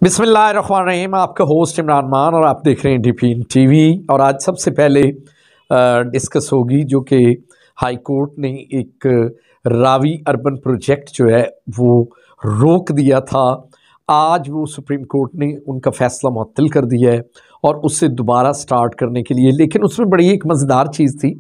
बिस्मिल्लाहिर्रहमानिर्रहीम। आपका होस्ट इमरान मान और आप देख रहे हैं डीपीन टीवी। और आज सबसे पहले डिस्कस होगी जो कि हाई कोर्ट ने एक रावी अर्बन प्रोजेक्ट जो है वो रोक दिया था। आज वो सुप्रीम कोर्ट ने उनका फ़ैसला मुअत्तल कर दिया है और उससे दोबारा स्टार्ट करने के लिए। लेकिन उसमें बड़ी एक मज़ेदार चीज़ थी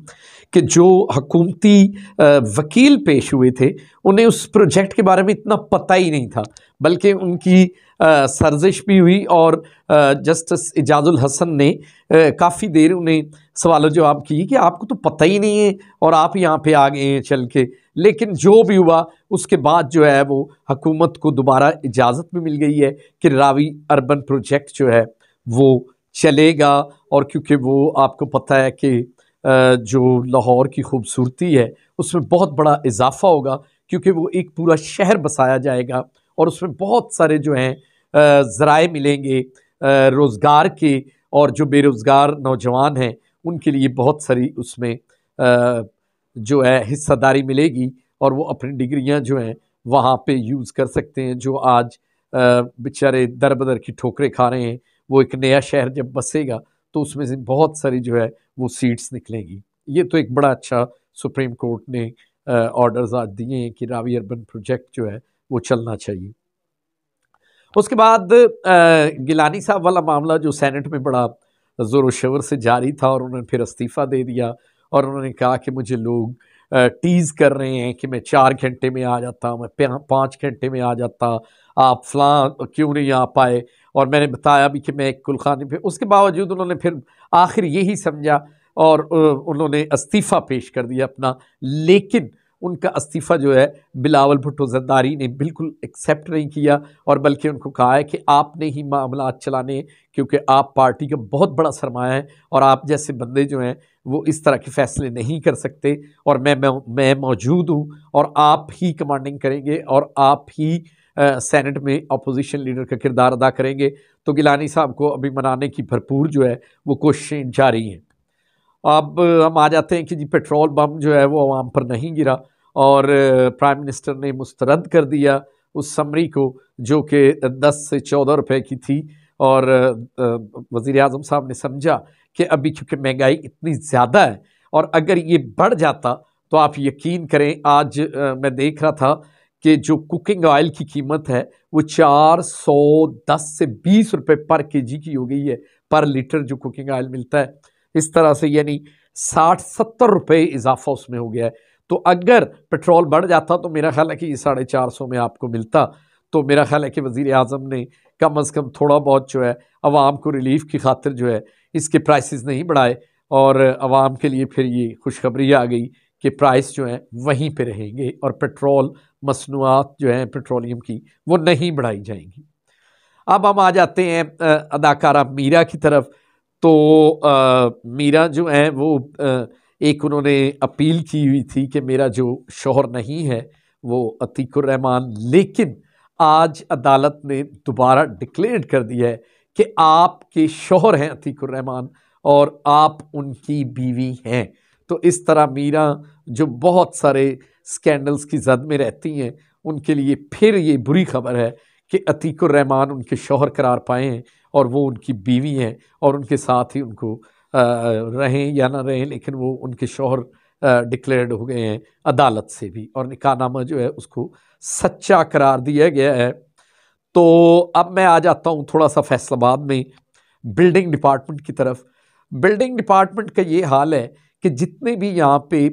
कि जो हकूमती वकील पेश हुए थे उन्हें उस प्रोजेक्ट के बारे में इतना पता ही नहीं था, बल्कि उनकी सर्जिश भी हुई और जस्टिस इजाजुल हसन ने काफ़ी देर उन्हें सवाल जवाब की कि आपको तो पता ही नहीं है और आप यहाँ पे आ गए हैं चल के। लेकिन जो भी हुआ उसके बाद जो है वो हुकूमत को दोबारा इजाज़त भी मिल गई है कि रावी अर्बन प्रोजेक्ट जो है वो चलेगा। और क्योंकि वो आपको पता है कि जो लाहौर की खूबसूरती है उसमें बहुत बड़ा इजाफा होगा, क्योंकि वो एक पूरा शहर बसाया जाएगा और उसमें बहुत सारे जो हैं ज़राए मिलेंगे रोज़गार के, और जो बेरोज़गार नौजवान हैं उनके लिए बहुत सारी उसमें जो है हिस्सेदारी मिलेगी और वो अपनी डिग्रियां जो हैं वहाँ पे यूज़ कर सकते हैं। जो आज बेचारे दर बदर की ठोकरें खा रहे हैं, वो एक नया शहर जब बसेगा तो उसमें से बहुत सारी जो है वो सीट्स निकलेंगी। ये तो एक बड़ा अच्छा सुप्रीम कोर्ट ने ऑर्डर्स आज दिए हैं कि रावी अर्बन प्रोजेक्ट जो है वो चलना चाहिए। उसके बाद गिलानी साहब वाला मामला जो सेनेट में बड़ा ज़ोर शोर से जारी था और उन्होंने फिर इस्तीफ़ा दे दिया और उन्होंने कहा कि मुझे लोग टीज़ कर रहे हैं कि मैं 4 घंटे में आ जाता, मैं 5 घंटे में आ जाता, आप फ़लाँ क्यों नहीं आ पाए। और मैंने बताया भी कि मैं एक कुलखानी पे, उसके बावजूद उन्होंने फिर आखिर यही समझा और उन्होंने इस्तीफ़ा पेश कर दिया अपना। लेकिन उनका इस्तीफ़ा जो है बिलावल भुट्टो ज़रदारी ने बिल्कुल एक्सेप्ट नहीं किया और बल्कि उनको कहा है कि आपने ही मामला चलाने, क्योंकि आप पार्टी का बहुत बड़ा सरमाया है और आप जैसे बंदे जो हैं वो इस तरह के फ़ैसले नहीं कर सकते। और मैं मौजूद हूँ और आप ही कमांडिंग करेंगे और आप ही सेनेट में अपोजिशन लीडर का किरदार अदा करेंगे। तो गिलानी साहब को अभी मनाने की भरपूर जो है वो कोशिशें जारी हैं। अब हम आ जाते हैं कि जी पेट्रोल बम जो है वो अवाम पर नहीं गिरा और प्राइम मिनिस्टर ने मुस्तरद कर दिया उस समरी को जो कि 10 से 14 रुपए की थी। और वज़ीर आज़म साहब ने समझा कि अभी क्योंकि महंगाई इतनी ज़्यादा है और अगर ये बढ़ जाता तो आप यकीन करें, आज मैं देख रहा था कि जो कुकिंग ऑयल की कीमत है वो 410 से 20 रुपए पर केजी की हो गई है, पर लीटर जो कुकिंग ऑयल मिलता है। इस तरह से यानी 60-70 रुपए इजाफा उसमें हो गया है। तो अगर पेट्रोल बढ़ जाता तो मेरा ख्याल है कि ये 450 में आपको मिलता। तो मेरा ख्याल है कि वज़ीर आज़म ने कम अज़ कम थोड़ा बहुत जो है आवाम को रिलीफ की खातिर जो है इसके प्राइसेस नहीं बढ़ाए और आवाम के लिए फिर ये खुशखबरी आ गई कि प्राइस जो है वहीं पे रहेंगे और पेट्रोल मसनूआत जो है पेट्रोलियम की वो नहीं बढ़ाई जाएंगी। अब हम आ जाते हैं अदाकारा मीरा की तरफ। तो मीरा जो है वो एक उन्होंने अपील की हुई थी कि मेरा जो शौहर नहीं है वो अतीकुर रहमान, लेकिन आज अदालत ने दोबारा डिक्लेयर कर दिया है कि आपके शौहर हैं अतीकुर रहमान और आप उनकी बीवी हैं। तो इस तरह मीरा जो बहुत सारे स्कैंडल्स की जद में रहती हैं उनके लिए फिर ये बुरी खबर है कि अतीकुर रहमान उनके शौहर करार पाए हैं और वो उनकी बीवी हैं और उनके साथ ही उनको रहें या ना रहें, लेकिन वो उनके शौहर डिक्लेयर्ड हो गए हैं अदालत से भी और निकाहनामा जो है उसको सच्चा करार दिया गया है। तो अब मैं आ जाता हूँ थोड़ा सा फैसलाबाद में बिल्डिंग डिपार्टमेंट की तरफ। बिल्डिंग डिपार्टमेंट का ये हाल है कि जितने भी यहाँ पे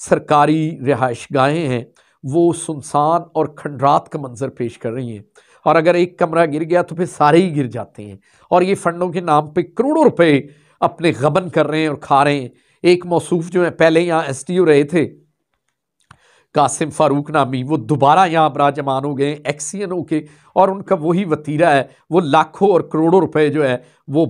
सरकारी रिहाइशगाहें हैं वो सुनसान और खंडरात का मंजर पेश कर रही हैं और अगर एक कमरा गिर गया तो फिर सारे ही गिर जाते हैं और ये फंडों के नाम पे करोड़ों रुपए अपने गबन कर रहे हैं और खा रहे हैं। एक मौसूफ जो है पहले यहाँ एसटीओ रहे थे कासिम फारूक नामी, वो दोबारा यहाँ बराजमान हो गए एक्सीएन के और उनका वही वतीरा है, वो लाखों और करोड़ों रुपए जो है वो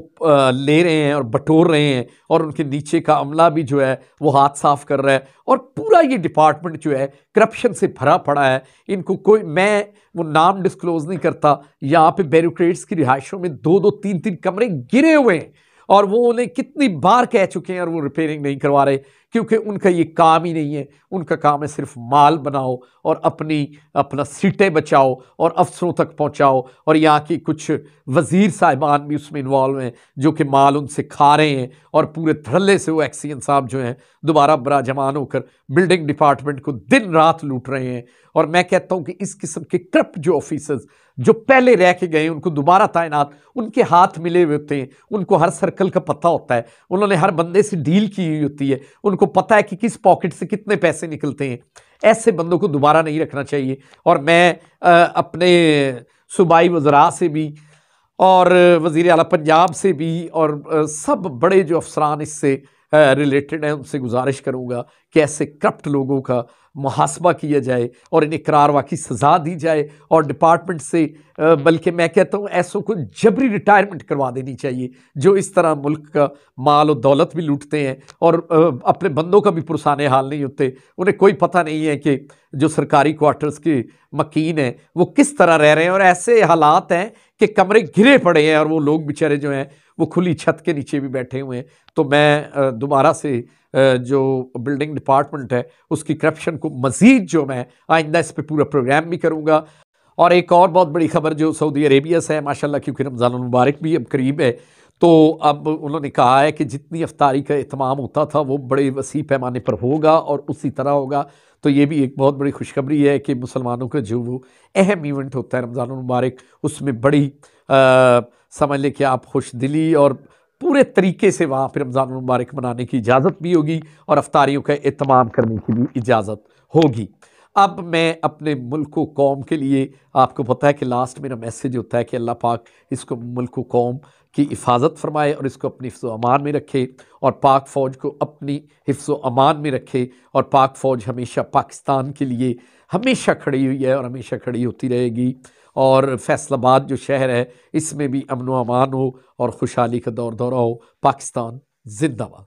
ले रहे हैं और बटोर रहे हैं और उनके नीचे का अमला भी जो है वो हाथ साफ कर रहा है और पूरा ये डिपार्टमेंट जो है करप्शन से भरा पड़ा है। इनको कोई, मैं वो नाम डिस्क्लोज नहीं करता, यहाँ पे ब्यूरोक्रेट्स की रिहाइशों में 2-2 3-3 कमरे गिरे हुए हैं और वो उन्हें कितनी बार कह चुके हैं और वो रिपेयरिंग नहीं करवा रहे, क्योंकि उनका ये काम ही नहीं है। उनका काम है सिर्फ माल बनाओ और अपना सीटें बचाओ और अफसरों तक पहुंचाओ, और यहाँ की कुछ वजीर साहिबान भी उसमें इन्वॉल्व हैं जो कि माल उनसे खा रहे हैं, और पूरे धड़ल्ले से वो एक्सीएन साहब जो हैं दोबारा बराजमान होकर बिल्डिंग डिपार्टमेंट को दिन रात लूट रहे हैं। और मैं कहता हूँ कि इस किस्म के करप्ट जो ऑफिसर्स जो पहले रह के गए उनको दोबारा तैनात, उनके हाथ मिले हुए होते हैं, उनको हर सर्कल का पता होता है, उन्होंने हर बंदे से डील की हुई होती है, उनको पता है कि किस पॉकेट से कितने पैसे निकलते हैं। ऐसे बंदों को दोबारा नहीं रखना चाहिए। और मैं अपने सूबाई वज़रा से भी और वज़ीर आला पंजाब से भी और सब बड़े जो अफसरान इससे रिलेटेड हैं उनसे गुजारिश करूँगा कि ऐसे करप्ट लोगों का मुहासबा किया जाए और इन्हें करारवा की सज़ा दी जाए, और डिपार्टमेंट से बल्कि मैं कहता हूँ ऐसों को जबरी रिटायरमेंट करवा देनी चाहिए जो इस तरह मुल्क का माल और दौलत भी लूटते हैं और अपने बंदों का भी पुरसाने हाल नहीं होते। उन्हें कोई पता नहीं है कि जो सरकारी क्वार्टर्स के मकीन हैं वो किस तरह रह रहे हैं, और ऐसे हालात हैं कि कमरे घिरे पड़े हैं और वो लोग बेचारे जो हैं वो खुली छत के नीचे भी बैठे हुए हैं। तो मैं दोबारा से जो बिल्डिंग डिपार्टमेंट है उसकी करप्शन को मज़ीद जो मैं आइंदा इस पर पूरा प्रोग्राम भी करूँगा। और एक और बहुत बड़ी खबर जो सऊदी अरेबिया से है माशाल्लाह, क्योंकि रमज़ान मुबारक भी अब करीब है, तो अब उन्होंने कहा है कि जितनी अफ्तारी का इत्माम होता था वो बड़े वसी पैमाने पर होगा और उसी तरह होगा। तो ये भी एक बहुत बड़ी खुशखबरी है कि मुसलमानों का जो वो अहम इवेंट होता है रमज़ान मुबारक, उसमें बड़ी समझ लें कि आप खुश दिली और पूरे तरीके से वहाँ पर रमज़ान मुबारक मनाने की इजाज़त भी होगी और अफ्तारियों का इत्माम करने की भी इजाज़त होगी। अब मैं अपने मुल्क व कौम के लिए, आपको पता है कि लास्ट मेरा मैसेज होता है कि अल्लाह पाक इसको मुल्क व कौम की हिफाजत फरमाए और इसको अपनी हिफ्ज़ अमान में रखे, और पाक फ़ौज को अपनी हिफ्ज़ अमान में रखे, और पाक फ़ौज हमेशा पाकिस्तान के लिए हमेशा खड़ी हुई है और हमेशा खड़ी होती रहेगी। और फैसलाबाद जो शहर है इसमें भी अमन व अमान हो और खुशहाली का दौर दौरा हो। पाकिस्तान जिंदाबाद।